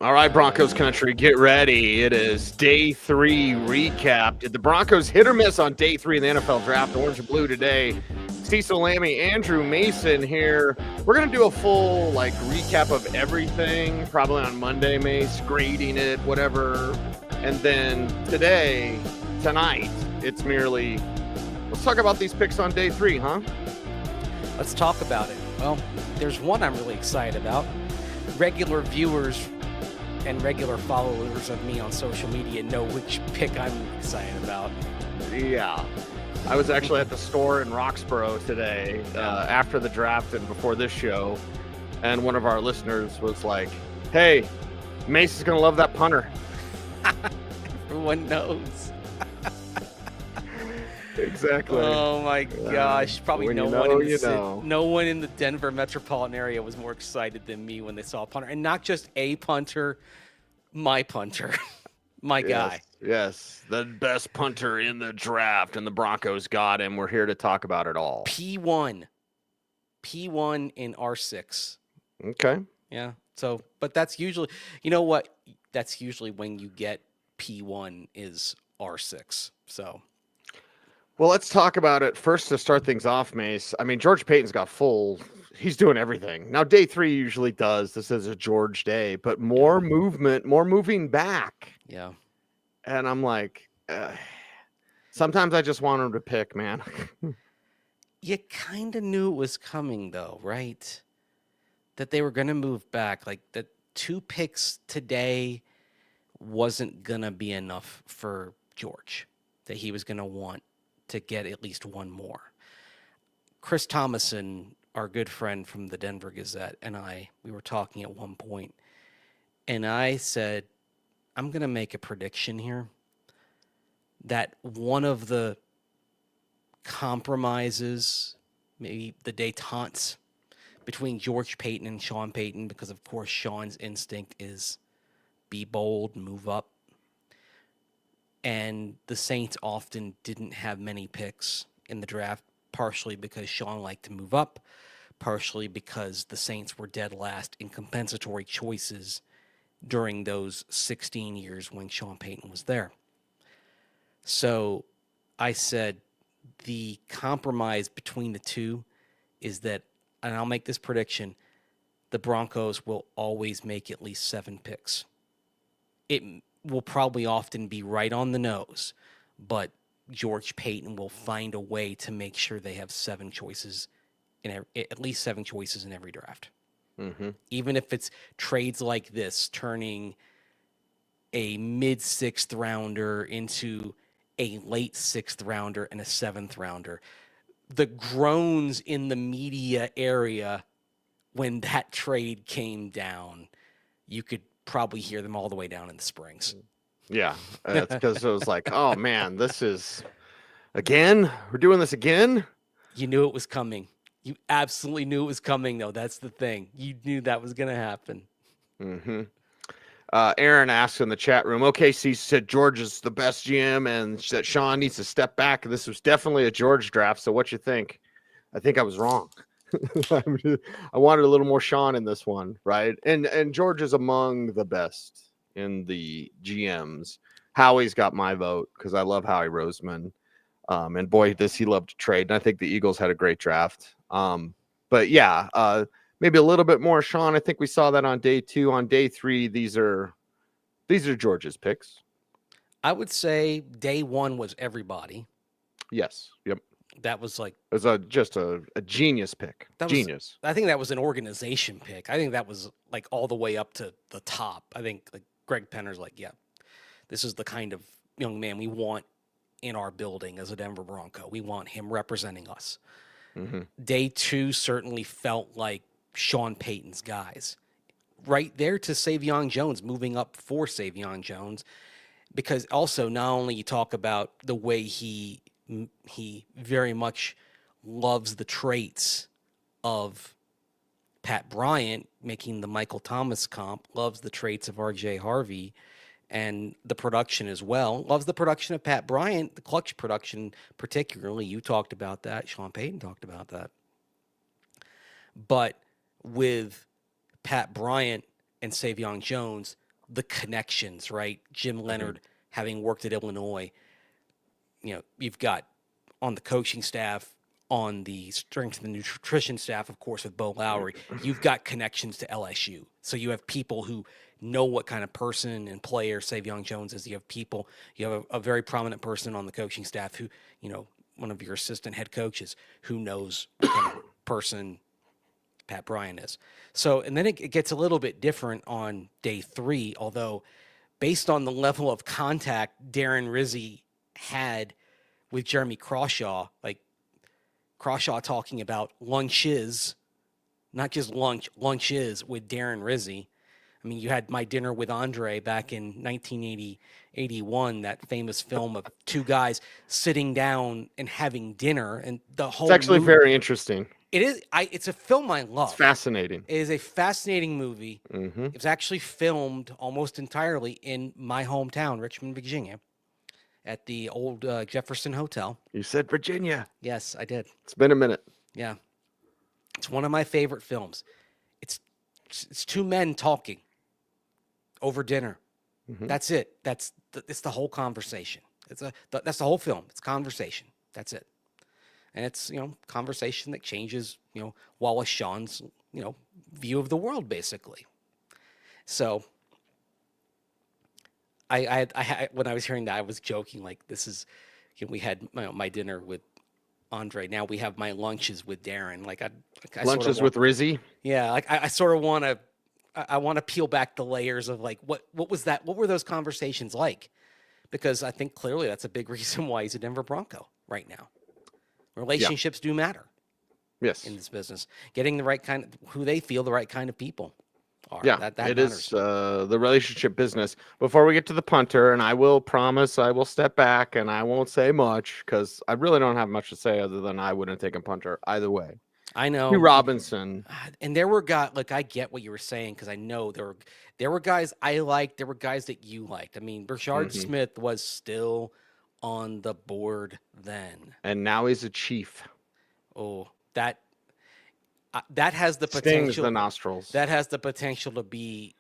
All right, Broncos country, get ready. It is day 3 recap. Did the Broncos hit or miss on day 3 in the NFL draft? Orange and blue today. Cecil, Lammey, Andrew Mason here. We're going to do a full recap of everything, probably on Monday, Mace, grading it, whatever. And then tonight, it's merely, let's talk about these picks on day 3, huh? Let's talk about it. Well, there's one I'm really excited about. Regular viewers and regular followers of me on social media know which pick I'm excited about. Yeah. I was actually at the store in Roxborough today after the draft and before this show, and one of our listeners was like, hey, Mace is going to love that punter. Everyone knows. Exactly. Oh my gosh! Probably no one in the Denver metropolitan area was more excited than me when they saw a punter, and not just a punter, my punter, my guy. Yes, the best punter in the draft, and the Broncos got him. We're here to talk about it all. P1 in R6. Okay. Yeah. So, but that's usually, you know what? That's usually when you get P1 is R6. So. Well, let's talk about it first to start things off, Mace. I mean, George Payton's got he's doing everything. Now, day 3 usually does. This is a George day, but more movement, more moving back. Yeah. And I'm like, sometimes I just want him to pick, man. You kind of knew it was coming, though, right? That they were going to move back. Like, the 2 picks today wasn't going to be enough for George, that he was going to want to get at least one more. Chris Thomason, our good friend from the Denver Gazette, and we were talking at one point, and I said, I'm going to make a prediction here that one of the compromises, maybe the détentes between George Payton and Sean Payton, because of course Sean's instinct is be bold, move up. And the Saints often didn't have many picks in the draft, partially because Sean liked to move up, partially because the Saints were dead last in compensatory choices during those 16 years when Sean Payton was there. So I said the compromise between the two is that, and I'll make this prediction, the Broncos will always make at least 7 picks. It will probably often be right on the nose, but George Payton will find a way to make sure they have 7 choices, at least 7 choices in every draft. Mm-hmm. Even if it's trades like this, turning a mid-6th rounder into a late 6th rounder and a 7th rounder. The groans in the media area when that trade came down, you could probably hear them all the way down in the Springs. Yeah, that's because it was like, oh man, this is again. We're doing this again. You knew it was coming. You absolutely knew it was coming, though. That's the thing. You knew that was going to happen. Mm-hmm. Aaron asks in the chat room, OKC said George is the best GM and that Sean needs to step back. This was definitely a George draft. So what you think? I think I was wrong. I wanted a little more Sean in this one, right? And George is among the best in the GMs. Howie's got my vote because I love Howie Roseman. And boy, does he love to trade. And I think the Eagles had a great draft. But yeah, maybe a little bit more Sean. I think we saw that on day 2. On day 3, these are George's picks. I would say day 1 was everybody. Yes. Yep. That was like it was just a genius pick. Genius. I think that was an organization pick. I think that was like all the way up to the top. I think like Greg Penner's like, yeah, this is the kind of young man we want in our building as a Denver Bronco. We want him representing us. Mm-hmm. Day 2 certainly felt like Sean Payton's guys. Right there to Savion Jones, moving up for Savion Jones, because also not only you talk about the way he very much loves the traits of Pat Bryant, making the Michael Thomas comp, loves the traits of R.J. Harvey, and the production as well. Loves the production of Pat Bryant, the clutch production particularly. You talked about that. Sean Payton talked about that. But with Pat Bryant and Savion Jones, the connections, right? Jim Leonard having worked at Illinois, you've got on the coaching staff, on the strength and nutrition staff, of course, with Bo Lowry, you've got connections to LSU. So you have people who know what kind of person and player Savion Jones is. You have a very prominent person on the coaching staff who, one of your assistant head coaches who knows what kind of person Pat Bryant is. So, and then it gets a little bit different on day 3, although based on the level of contact Darren Rizzi had with Jeremy Crawshaw, like Crawshaw talking about lunches, not just lunches with Darren Rizzi. I mean, you had My Dinner with Andre back in 1981, that famous film of two guys sitting down and having dinner, and the whole. It's actually movie, very interesting. It is. It's a film I love. It's fascinating. It is a fascinating movie. Mm-hmm. It was actually filmed almost entirely in my hometown, Richmond, Virginia, at the old Jefferson Hotel. You said Virginia. Yes, I did. It's been a minute. Yeah. It's one of my favorite films. It's two men talking over dinner. Mm-hmm. That's it. It's the whole conversation. That's the whole film. It's conversation. That's it. And it's, conversation that changes, Wallace Shawn's, view of the world, basically. So I when I was hearing that, I was joking, like, this is, we had my dinner with Andre. Now we have my lunches with Darren. Like I lunches with Rizzi. Yeah. Like I sort of want to peel back the layers of like, what was that? What were those conversations like? Because I think clearly that's a big reason why he's a Denver Bronco right now. Relationships do matter. Yes. In this business, getting the right kind of, who they feel the right kind of people are. Yeah, that it matters. is the relationship business. Before we get to the punter, and I will promise I will step back and I won't say much because I really don't have much to say other than I wouldn't have taken punter either way. I know. Hugh Robinson. And there were guys, like, I get what you were saying because I know there were guys I liked. There were guys that you liked. I mean, Brashard Smith was still on the board then. And now he's a chief. Oh, that has the potential. Stings the nostrils. That has the potential to be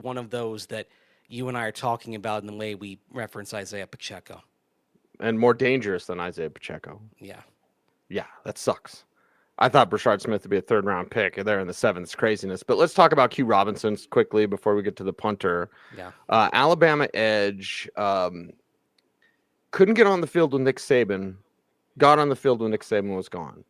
one of those that you and I are talking about in the way we reference Isaiah Pacheco. And more dangerous than Isaiah Pacheco. Yeah. Yeah, that sucks. I thought Brashard Smith would be a 3rd-round pick there in the 7th. It's craziness. But let's talk about Q Robinson quickly before we get to the punter. Yeah. Alabama edge couldn't get on the field with Nick Saban. Got on the field when Nick Saban was gone.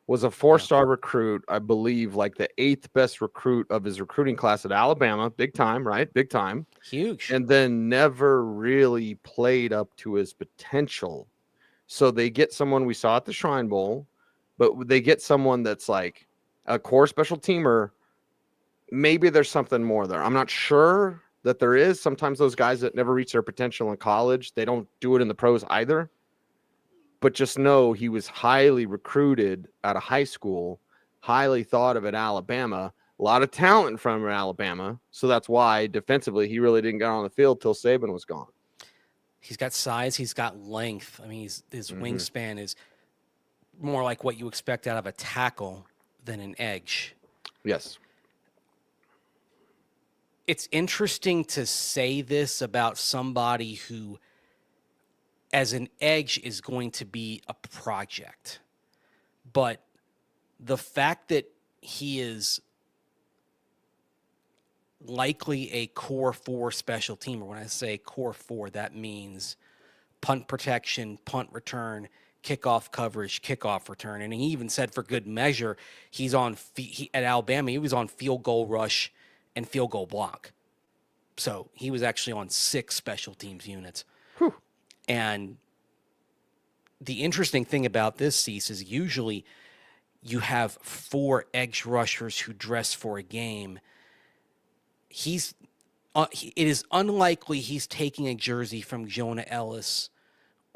Was a 4-star recruit, I believe, like the 8th best recruit of his recruiting class at Alabama. Big time, right? Big time. Huge. And then never really played up to his potential. So they get someone we saw at the Shrine Bowl, but they get someone that's like a core special teamer. Maybe there's something more there. I'm not sure that there is. Sometimes those guys that never reach their potential in college, they don't do it in the pros either. But just know he was highly recruited out of high school, highly thought of at Alabama, a lot of talent from Alabama. So that's why defensively he really didn't get on the field till Saban was gone. He's got size. He's got length. I mean, his wingspan is more like what you expect out of a tackle than an edge. Yes. It's interesting to say this about somebody who, as an edge, is going to be a project. But the fact that he is likely a core 4 special teamer, when I say core 4, that means punt protection, punt return, kickoff coverage, kickoff return. And he even said for good measure, he's on at Alabama, he was on field goal rush and field goal block. So he was actually on 6 special teams units. Whew. And the interesting thing about this, Cease, is usually you have 4 edge rushers who dress for a game. It is unlikely he's taking a jersey from Jonah Ellis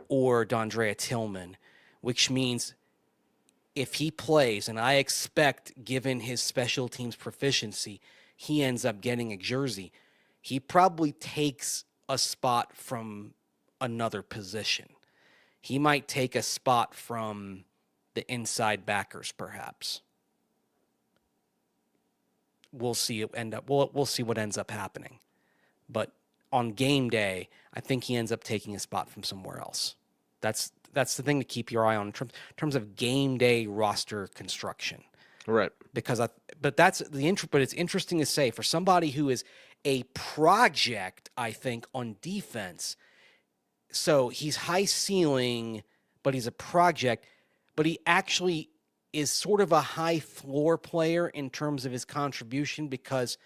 or Dondrea Tillman, which means if he plays, and I expect, given his special teams proficiency, he ends up getting a jersey, he probably takes a spot from another position. He might take a spot from the inside backers, perhaps. We'll see what ends up happening. but on game day, I think he ends up taking a spot from somewhere else. That's the thing to keep your eye on in terms of game day roster construction. Right. Because but it's interesting to say for somebody who is a project, I think, on defense. So he's high ceiling, but he's a project, but he actually is sort of a high floor player in terms of his contribution, because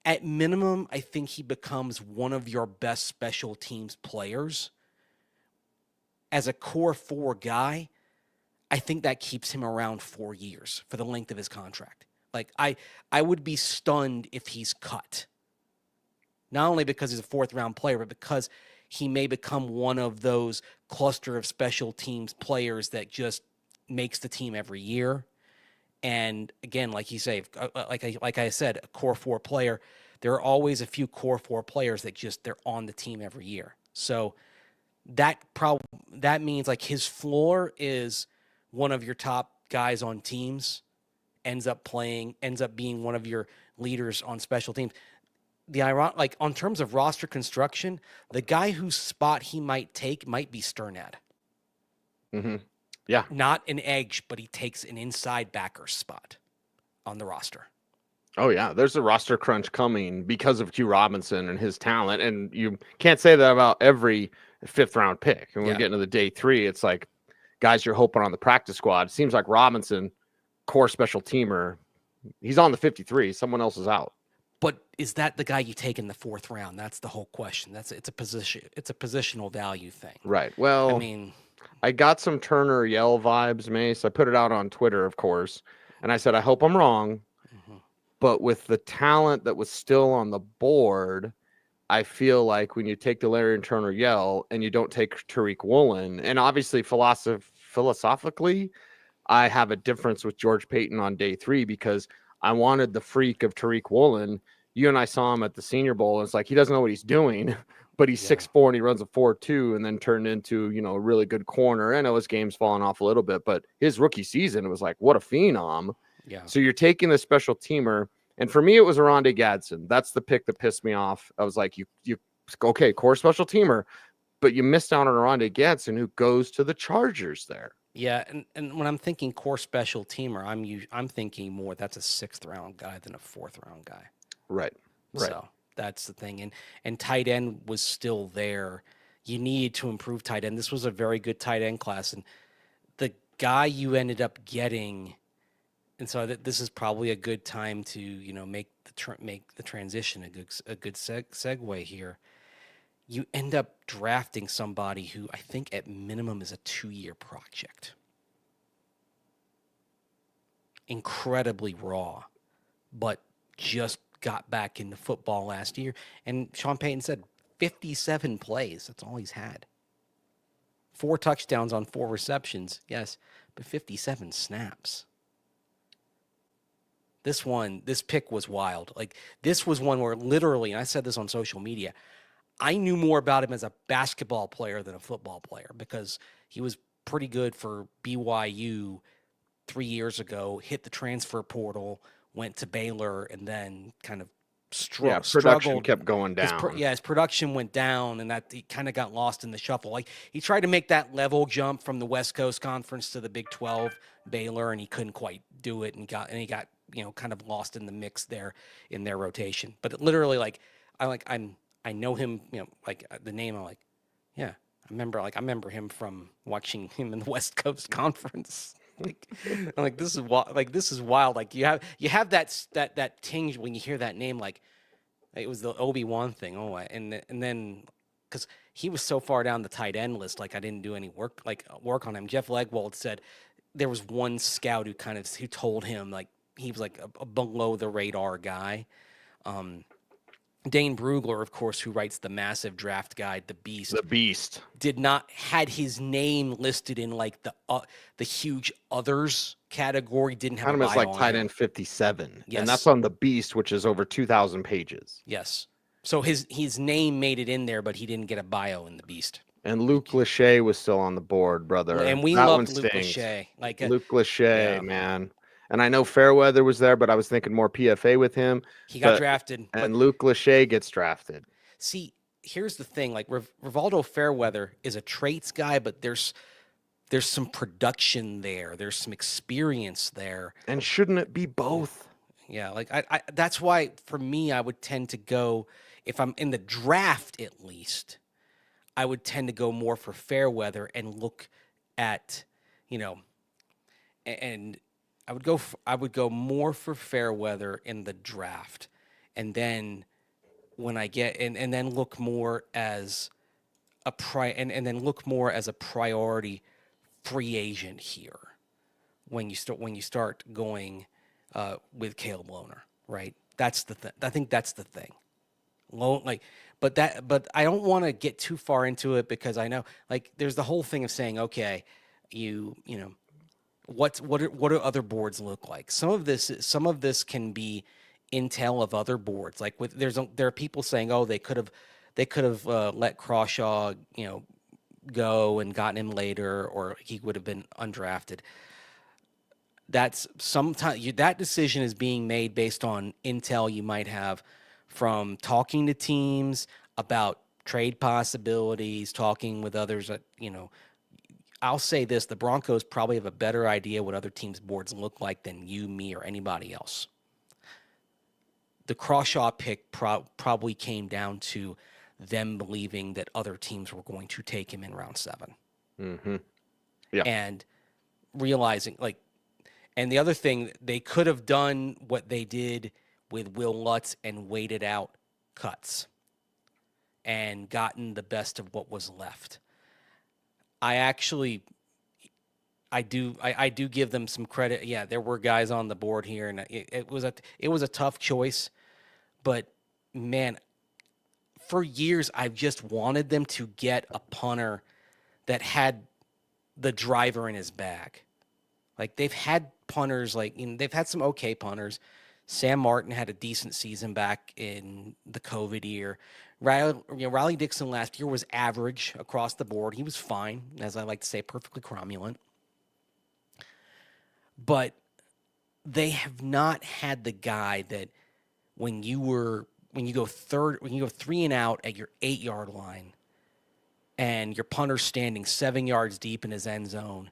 at minimum, I think he becomes one of your best special teams players. As a core 4 guy, I think that keeps him around 4 years for the length of his contract. Like, I would be stunned if he's cut. Not only because he's a 4th-round player, but because he may become one of those cluster of special teams players that just makes the team every year. And again, like you say, like I said, a core 4 player, there are always a few core 4 players that they're on the team every year. So that means like his floor is one of your top guys on teams, ends up being one of your leaders on special teams. Like on terms of roster construction, the guy whose spot he might take might be Sternad. Mm-hmm. Yeah. Not an edge, but he takes an inside backer spot on the roster. Oh, yeah. There's a roster crunch coming because of Q Robinson and his talent. And you can't say that about every 5th-round pick. And when we get into the day 3, it's like guys you're hoping on the practice squad. It seems like Robinson, core special teamer, he's on the 53. Someone else is out. But is that the guy you take in the 4th round? That's the whole question. It's a positional value thing. Right. Well, I mean, I got some Turner Yell vibes, Mace. I put it out on Twitter, of course, and I said, I hope I'm wrong. Mm-hmm. But with the talent that was still on the board, I feel like when you take the Larry and Turner Yell and you don't take Tariq Woolen, and obviously philosophically, I have a difference with George Payton on day 3 because I wanted the freak of Tariq Woolen. You and I saw him at the Senior Bowl. And it's like he doesn't know what he's doing, but he's 6'4" and he runs a 4.2 and then turned into, a really good corner. I know his game's fallen off a little bit, but his rookie season, it was like, what a phenom. Yeah. So you're taking the special teamer. And for me, it was Aronde Gadsden. That's the pick that pissed me off. I was like, you okay, core special teamer, but you missed out on Aronde Gadsden, who goes to the Chargers there. Yeah, and when I'm thinking core special teamer, I'm thinking more that's a 6th-round guy than a 4th-round guy. Right. So that's the thing. And tight end was still there. You needed to improve tight end. This was a very good tight end class. And the guy you ended up getting, and so this is probably a good time to, make the transition a good segue here. You end up drafting somebody who I think at minimum is a 2-year project. Incredibly raw, but just got back into football last year. And Sean Payton said 57 plays. That's all he's had. 4 touchdowns on 4 receptions, yes, but 57 snaps. This pick was wild. Like, this was one where literally, and I said this on social media, I knew more about him as a basketball player than a football player because he was pretty good for BYU 3 years ago, hit the transfer portal, went to Baylor, and then kind of production struggled. Kept going down. His production went down, and that he kind of got lost in the shuffle. Like, he tried to make that level jump from the West Coast Conference to the Big 12 Baylor, and he couldn't quite do it, and he got kind of lost in the mix there in their rotation. But it literally, I know him, like the name. I'm like, yeah, I remember him from watching him in the West Coast Conference. I'm like, this is wild. Like, you have that tinge when you hear that name. Like, it was the Obi-Wan thing. And then because he was so far down the tight end list, like I didn't do any work on him. Jeff Legwold said there was one scout who told him like he was like a below the radar guy. Dane Brugler, of course, who writes the massive draft guide, The Beast, had his name listed in like the huge others category. Didn't have kind of as like tight end 57, and that's on The Beast, which is over 2,000 pages. Yes, so his name made it in there, but he didn't get a bio in The Beast. And Luke Lachey was still on the board, brother. And we loved Luke Lachey. Luke Lachey, man. And I know Fairweather was there, but I was thinking more PFA with him. He got drafted. And Luke Lachey gets drafted. See, here's the thing. Like, Rivaldo Fairweather is a traits guy, but there's some production there. There's some experience there. And shouldn't it be both? Yeah, like I that's why for me I would tend to go, if I'm in the draft at least, I would tend to go more for Fairweather and look at, and I would go more for Fairweather in the draft. And then when I get and then look more as and then look more as a priority free agent here when you start going with Caleb Lohner, right? That's the thing. I think that's the thing. But I don't want to get too far into it because I know, like, there's the whole thing of saying, okay, what do other boards look like? Some of this can be intel of other boards. Like there are people saying, oh, they could have let Crawshaw, go and gotten him later, or he would have been undrafted. That's sometimes that decision is being made based on intel you might have from talking to teams about trade possibilities, talking with others. I'll say this: the Broncos probably have a better idea what other teams' boards look like than you, me, or anybody else. The Crawshaw pick probably came down to them believing that other teams were going to take him in round 7. Mm-hmm. Yeah. And realizing, and the other thing, they could have done what they did with Will Lutz and waited out cuts and gotten the best of what was left. I do give them some credit. Yeah, there were guys on the board here, and it was a tough choice, but man, for years I've just wanted them to get a punter that had the driver in his bag. Like, they've had punters, they've had some okay punters. Sam Martin had a decent season back in the COVID year. Riley Dixon last year was average across the board. He was fine, as I like to say, perfectly cromulent. But they have not had the guy that when you go 3 and out at your 8-yard line and your punter's standing 7 yards deep in his end zone,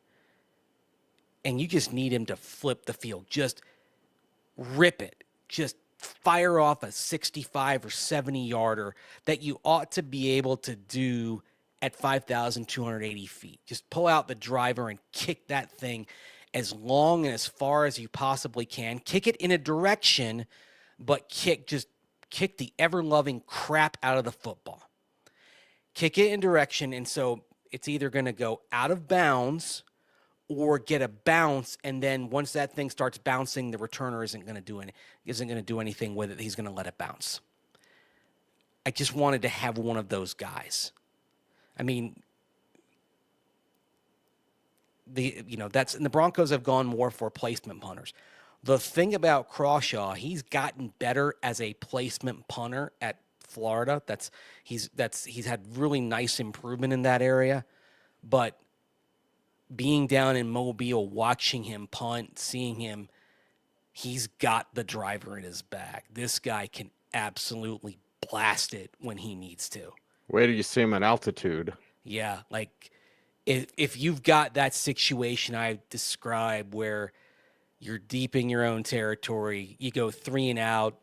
and you just need him to flip the field, just rip it, just fire off a 65 or 70 yarder that you ought to be able to do at 5,280 feet. Just pull out the driver and kick that thing as long and as far as you possibly can. Kick it in a direction, but kick the ever-loving crap out of the football. Kick it in direction, and so it's either going to go out of bounds or get a bounce, and then once that thing starts bouncing, the returner isn't going to do anything with it. He's going to let it bounce. I just wanted to have one of those guys. I mean, the Broncos have gone more for placement punters. The thing about Crawshaw, he's gotten better as a placement punter at Florida. He's had really nice improvement in that area, but being down in Mobile, watching him punt, seeing him, he's got the driver in his bag. This guy can absolutely blast it when he needs to. Where do you see him at altitude? Yeah, like if you've got that situation I described where you're deep in your own territory, you go 3 and out,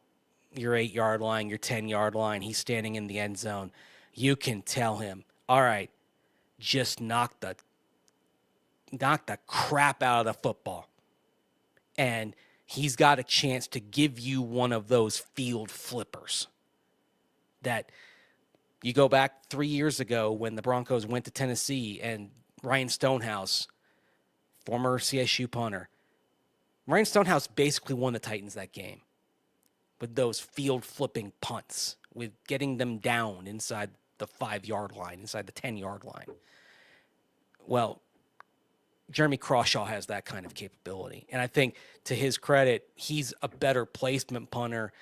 your 8-yard line, your 10-yard line, he's standing in the end zone, you can tell him, all right, just knock the crap out of the football. And he's got a chance to give you one of those field flippers that you go back 3 years ago when the Broncos went to Tennessee and Ryan Stonehouse, former CSU punter, Ryan Stonehouse basically won the Titans that game with those field flipping punts, with getting them down inside the 5-yard line, inside the 10-yard line. Well, Jeremy Crawshaw has that kind of capability. And I think, to his credit, he's a better placement punter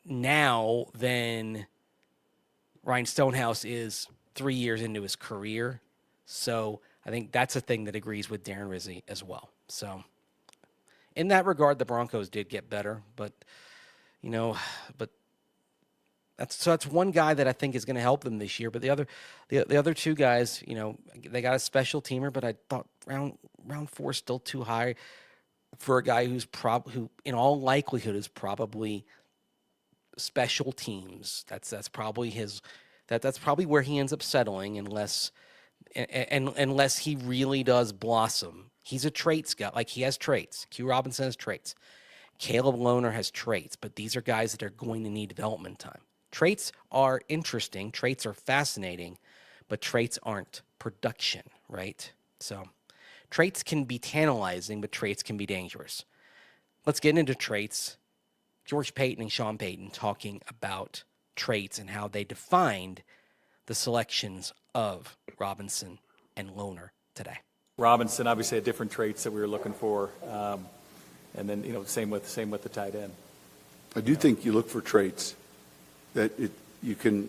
now than Ryan Stonehouse is 3 years into his career. So I think that's a thing that agrees with Darren Rizzi as well. So in that regard, the Broncos did get better, but you know, but that's one guy that I think is going to help them this year. But the other two guys, you know, they got a special teamer, but I thought round 4 is still too high for a guy who in all likelihood is probably special teams. That's probably that's probably where he ends up settling unless he really does blossom. He's a traits guy. Like, he has traits. Q Robinson has traits. Caleb Lohner has traits, but these are guys that are going to need development time. Traits are interesting. Traits are fascinating, but traits aren't production, right? So traits can be tantalizing, but traits can be dangerous. Let's get into traits. George Payton and Sean Payton talking about traits and how they defined the selections of Robinson and Lohner today. Robinson obviously had different traits that we were looking for, and then same with the tight end. I do think you look for traits that you can,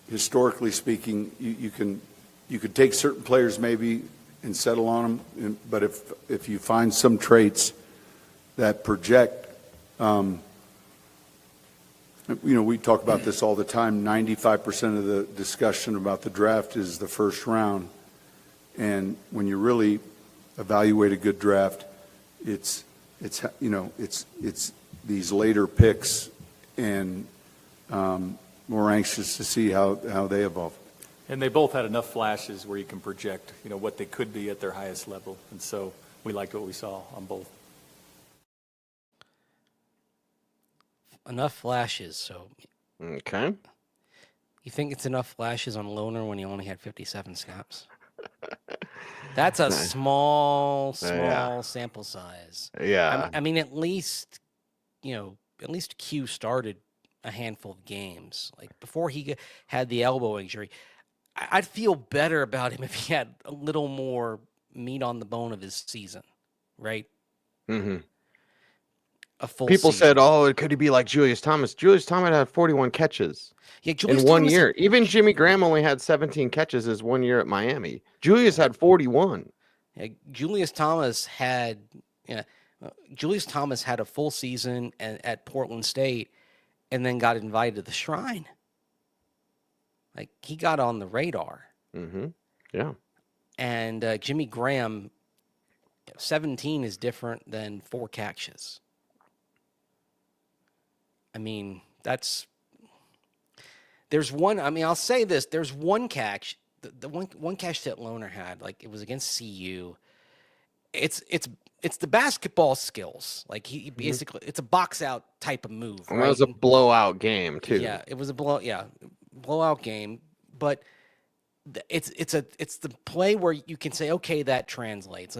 historically speaking, you could take certain players maybe and settle on them, but if you find some traits that project, we talk about this all the time. 95% of the discussion about the draft is the first round, and when you really evaluate a good draft, it's these later picks, and more anxious to see how they evolve. And they both had enough flashes where you can project, what they could be at their highest level, and so we liked what we saw on both. Enough flashes. So, Okay. you think it's enough flashes on Lohner when he only had 57 snaps? That's a small sample size. Yeah. I mean, at least Q started a handful of games. Like, before he had the elbow injury, I'd feel better about him if he had a little more meat on the bone of his season, right? Mm-hmm. A full People season. said, "Oh, could he be like Julius Thomas?" Julius Thomas had 41 catches Yeah, Julius in one Thomas year. Even Jimmy Graham only had 17 catches his 1 year at Miami. Julius had 41. Julius Thomas had a full season at Portland State, and then got invited to the Shrine. Like, he got on the radar. Mm-hmm. Yeah. And Jimmy Graham, 17 is different than 4 catches. I mean, I'll say this. There's one catch, the one catch that Lohner had, like, it was against CU. It's the basketball skills. Like, he basically, it's a box out type of move. And right? that was a blowout game too. Yeah, it was a blowout game. But it's the play where you can say, okay, that translates,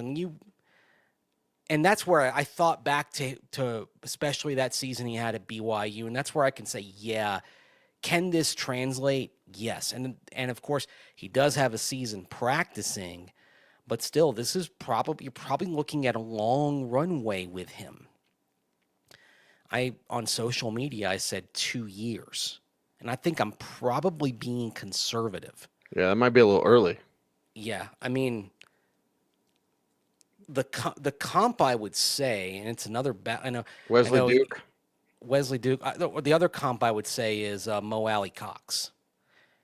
and that's where I thought back to especially that season he had at BYU, and that's where I can say, yeah, can this translate? Yes, and of course he does have a season practicing, but still, this is you're probably looking at a long runway with him. On social media I said 2 years, and I think I'm probably being conservative. Yeah, that might be a little early. Yeah, I mean, the comp I would say, and it's another I know Wesley Duke. Wesley Duke. The other comp I would say is Mo Alley Cox.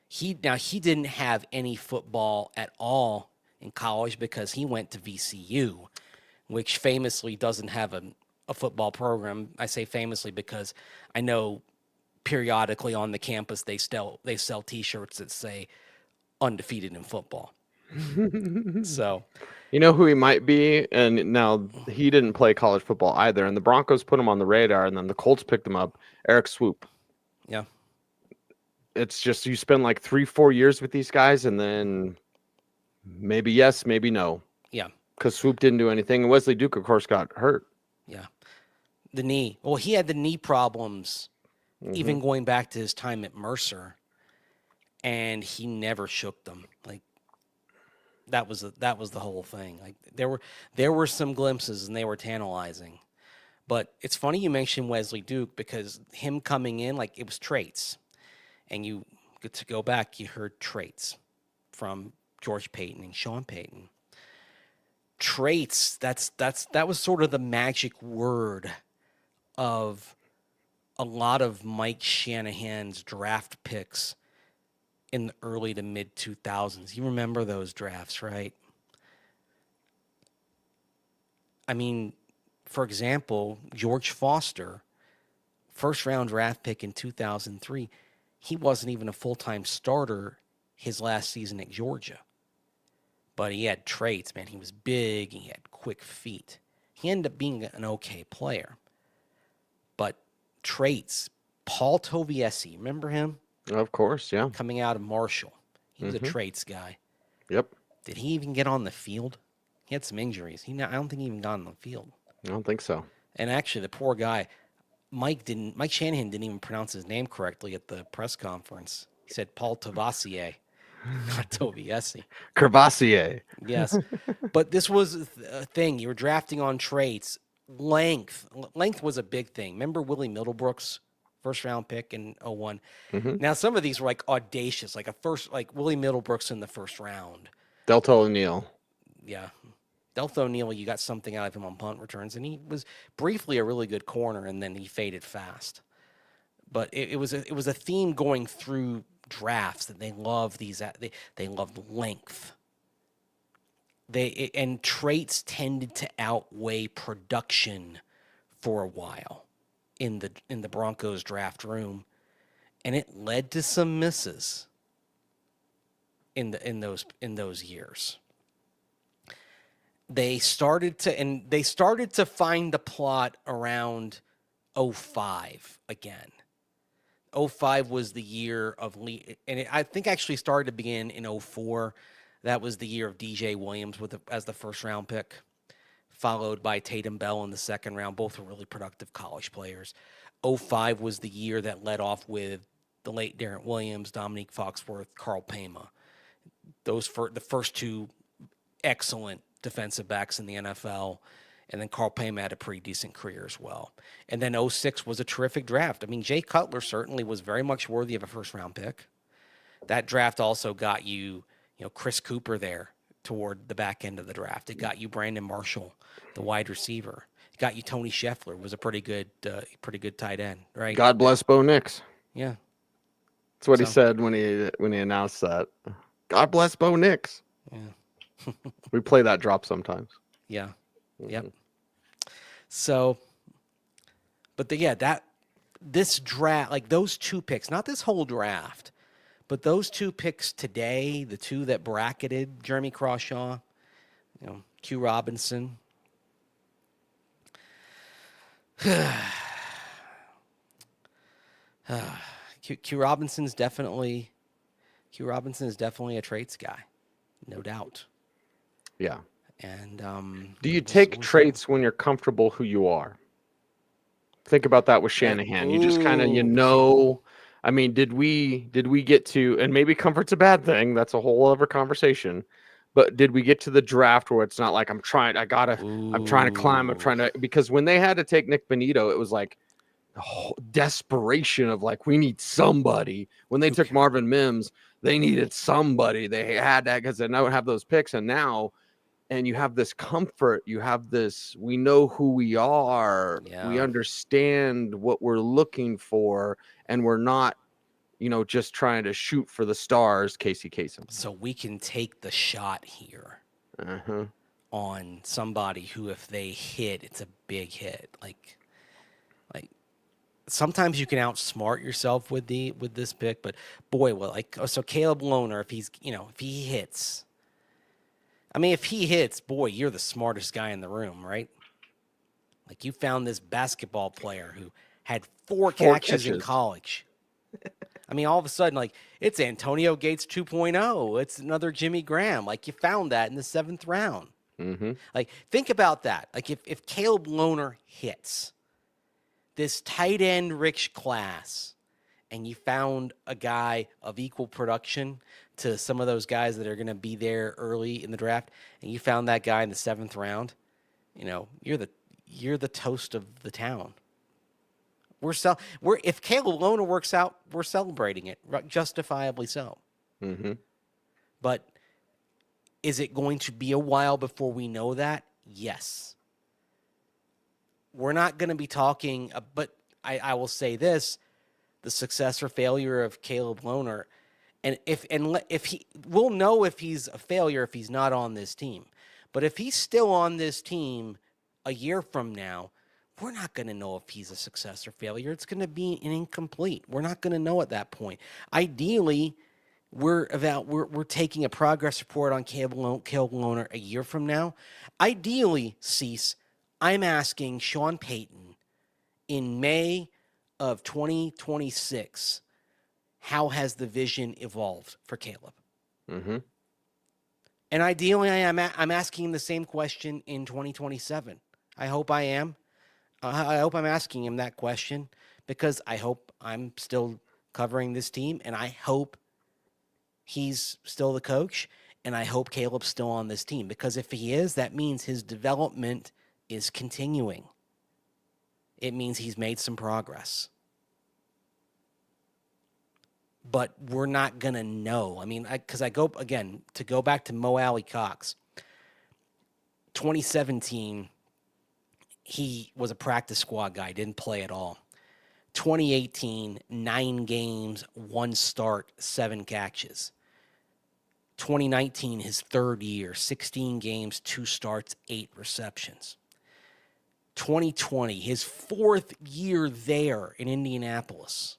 He didn't have any football at all in college because he went to VCU, which famously doesn't have a football program. I say famously because I know periodically on the campus they sell T-shirts that say "undefeated in football." So, you know who he might be, and now he didn't play college football either, and the Broncos put him on the radar, and then the Colts picked him up. Eric Swoop. yeah. It's just you spend like 3-4 years with these guys, and then maybe yes, maybe no. Yeah. Because Swoop didn't do anything, and Wesley Duke, of course, got hurt. Yeah. The knee. Well, he had the knee problems even going back to his time at Mercer, and he never shook them. Like, that was the whole thing. Like, there were some glimpses, and they were tantalizing. But it's funny you mentioned Wesley Duke, because him coming in, like, it was traits. And you get to go back, you heard traits from George Payton and Sean Payton. traits, that was sort of the magic word of a lot of Mike Shanahan's draft picks in the early to mid 2000s. You remember those drafts, right? I mean, for example, George Foster, first round draft pick in 2003, he wasn't even a full-time starter his last season at Georgia. But he had traits, man. He was big, he had quick feet. He ended up being an okay player. But traits, Paul Toviesi, remember him? Of course, yeah. Coming out of Marshall. He was a traits guy. Yep. Did he even get on the field? He had some injuries. I don't think he even got on the field. I don't think so. And actually, the poor guy, Mike Shanahan didn't even pronounce his name correctly at the press conference. He said Paul Toviesi, not Toviesi. Crevassier. Yes. But this was a thing. You were drafting on traits. Length was a big thing. Remember Willie Middlebrooks, first round pick in 01? Now, some of these were like audacious, like Willie Middlebrooks in the first round. Delta O'Neal. Yeah. Delta O'Neal, you got something out of him on punt returns, and he was briefly a really good corner, and then he faded fast. But it was a theme going through drafts that they love these. They loved length. And traits tended to outweigh production for a while in the Broncos draft room, and it led to some misses in those years. They started to find the plot around 05 again. 05 was the year of I think actually started to begin in 04. That was the year of DJ Williams as the first round pick, followed by Tatum Bell in the second round. Both were really productive college players. 05 was the year that led off with the late Darren Williams, Dominique Foxworth, Carl Pema. The first two excellent defensive backs in the NFL, and then Carl Payne had a pretty decent career as well. And then 06 was a terrific draft. I mean, Jay Cutler certainly was very much worthy of a first-round pick. That draft also got you Chris Cooper there toward the back end of the draft. It got you Brandon Marshall, the wide receiver. It got you Tony Scheffler, was a pretty good tight end, right? God bless Bo Nix. Yeah. That's what he said when he announced that. God bless Bo Nix. Yeah. We play that drop sometimes. Yeah. Yep. So, but this draft, like those two picks, not this whole draft, but those two picks today, the two that bracketed Jeremy Crawshaw, Q Robinson. Q Robinson is definitely a traits guy, no doubt. Yeah. And do you take traits when you're comfortable who you are? Think about that with Shanahan. You just kind of I mean, did we get to, and maybe comfort's a bad thing, that's a whole other conversation. But did we get to the draft where it's not like I'm trying to climb, because when they had to take Nick Bonito, it was like the whole desperation of like, we need somebody. When they took Marvin Mims, they needed somebody. They had that because they don't have those picks. And now, and you have this comfort, you have this, we know who we are, we understand what we're looking for, and we're not, just trying to shoot for the stars, Casey Kasem. So we can take the shot here on somebody who, if they hit, it's a big hit. Like sometimes you can outsmart yourself with this pick, but boy, so Caleb Lohner, if he hits. I mean, if he hits, boy, you're the smartest guy in the room, right? Like, you found this basketball player who had four catches in college. I mean, all of a sudden, like, it's Antonio Gates 2.0. It's another Jimmy Graham. Like, you found that in the 7th round. Mm-hmm. Like, think about that. Like, if Caleb Lohner hits this tight end rich class, and you found a guy of equal production to some of those guys that are going to be there early in the draft, and you found that guy in the 7th round, you're the toast of the town. If Caleb Lohner works out, we're celebrating it, justifiably so. Mm-hmm. But Is it going to be a while before we know that? Yes. We're not going to be talking, but I will say this, the success or failure of Caleb Lohner, and if he, we'll know if he's a failure if he's not on this team. But if he's still on this team a year from now, we're not going to know if he's a success or failure. It's going to be an incomplete. We're not going to know at that point. Ideally, we're taking a progress report on Caleb Lohner a year from now. Ideally, Cease, I'm asking Sean Payton in May of 2026, how has the vision evolved for Caleb? Mm-hmm. And ideally, I'm asking the same question in 2027. I hope I am. I hope I'm asking him that question because I hope I'm still covering this team, and I hope he's still the coach, and I hope Caleb's still on this team because if he is, that means his development is continuing. It means he's made some progress. But we're not going to know. I mean, because I go, again, to go back to Mo Alley Cox, 2017, he was a practice squad guy, didn't play at all. 2018, 9 games, 1 start, 7 catches. 2019, his third year, 16 games, 2 starts, 8 receptions. 2020, his 4th year there in Indianapolis.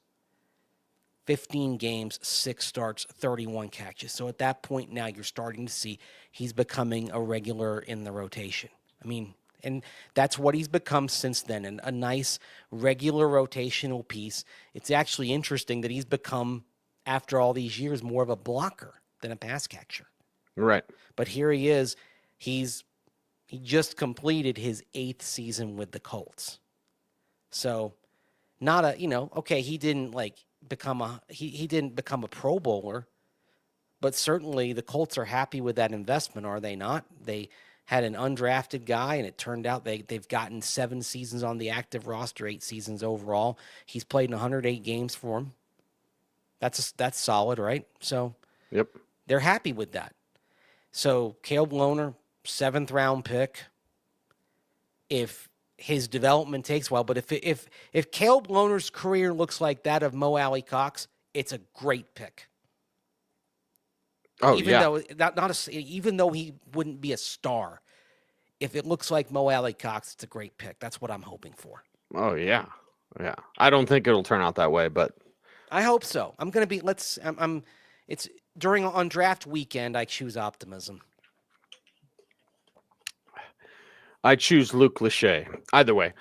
15 games, 6 starts, 31 catches. So at that point now you're starting to see he's becoming a regular in the rotation. I mean, and that's what he's become since then, and a nice regular rotational piece. It's actually interesting that he's become, after all these years, more of a blocker than a pass catcher. Right. But here he is. He just completed his 8th season with the Colts. So not a, okay, he didn't become a Pro Bowler, but certainly the Colts are happy with that investment, are they not? They had an undrafted guy, and it turned out they've gotten 7 seasons on the active roster, 8 seasons overall. He's played in 108 games for him. That's solid, right? So Yep. they're happy with that. So Caleb Lohner, 7th round pick. If his development takes a while, but if Caleb Lohner's career looks like that of Mo Alley Cox, it's a great pick. Oh, Even though he wouldn't be a star, if it looks like Mo Alley Cox, it's a great pick. That's what I'm hoping for. Oh, yeah. Yeah. I don't think it'll turn out that way, but I hope so. I'm going to be, it's on draft weekend, I choose optimism. I choose Luke Lachey. Either way.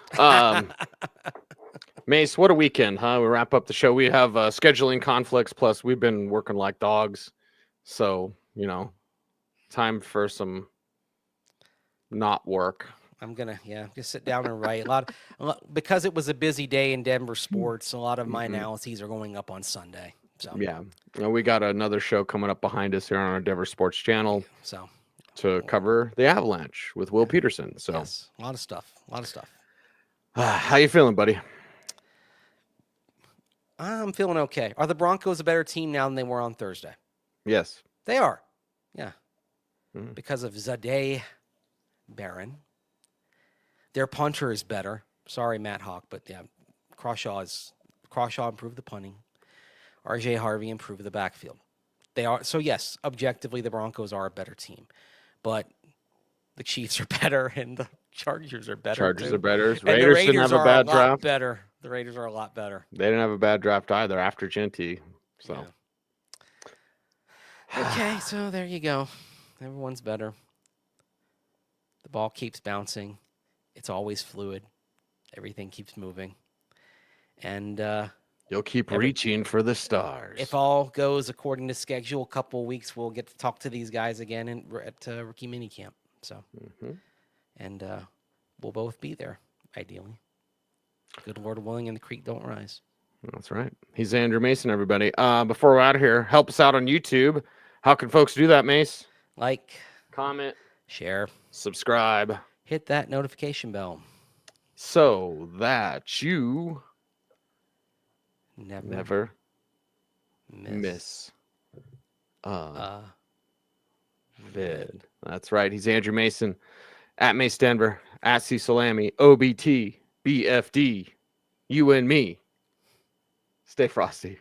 Mace, what a weekend, huh? We wrap up the show. We have scheduling conflicts, plus we've been working like dogs. So, time for some not work. I'm going to, just sit down and write. Because it was a busy day in Denver sports, a lot of my analyses are going up on Sunday. So yeah. We got another show coming up behind us here on our Denver Sports channel. So to cover the Avalanche with Will Peterson. So yes, a lot of stuff. How you feeling, buddy? I'm feeling okay. Are the Broncos a better team now than they were on Thursday? Yes. They are. Yeah. Because of Zadeh Barron. Their punter is better. Sorry, Matt Hawk, but yeah, Crawshaw improved the punting. RJ Harvey improved the backfield. They are, so yes, objectively the Broncos are a better team. But the Chiefs are better and the Chargers are better. Chargers too. are better. And the Raiders didn't have a bad draft. Better. The Raiders are a lot better. They didn't have a bad draft either after Genty. So yeah. Okay, so there you go. Everyone's better. The ball keeps bouncing. It's always fluid. Everything keeps moving. And you'll keep reaching for the stars. If all goes according to schedule, a couple of weeks we'll get to talk to these guys again at rookie minicamp. So, and we'll both be there, ideally. Good Lord willing, and the creek don't rise. That's right. He's Andrew Mason, everybody. Before we're out of here, help us out on YouTube. How can folks do that, Mace? Like, comment, share, subscribe, hit that notification bell, so that you never miss Vid. That's right. He's Andrew Mason at Mace Denver, at Cecil Lammey, OBT, BFD, you and me. Stay frosty.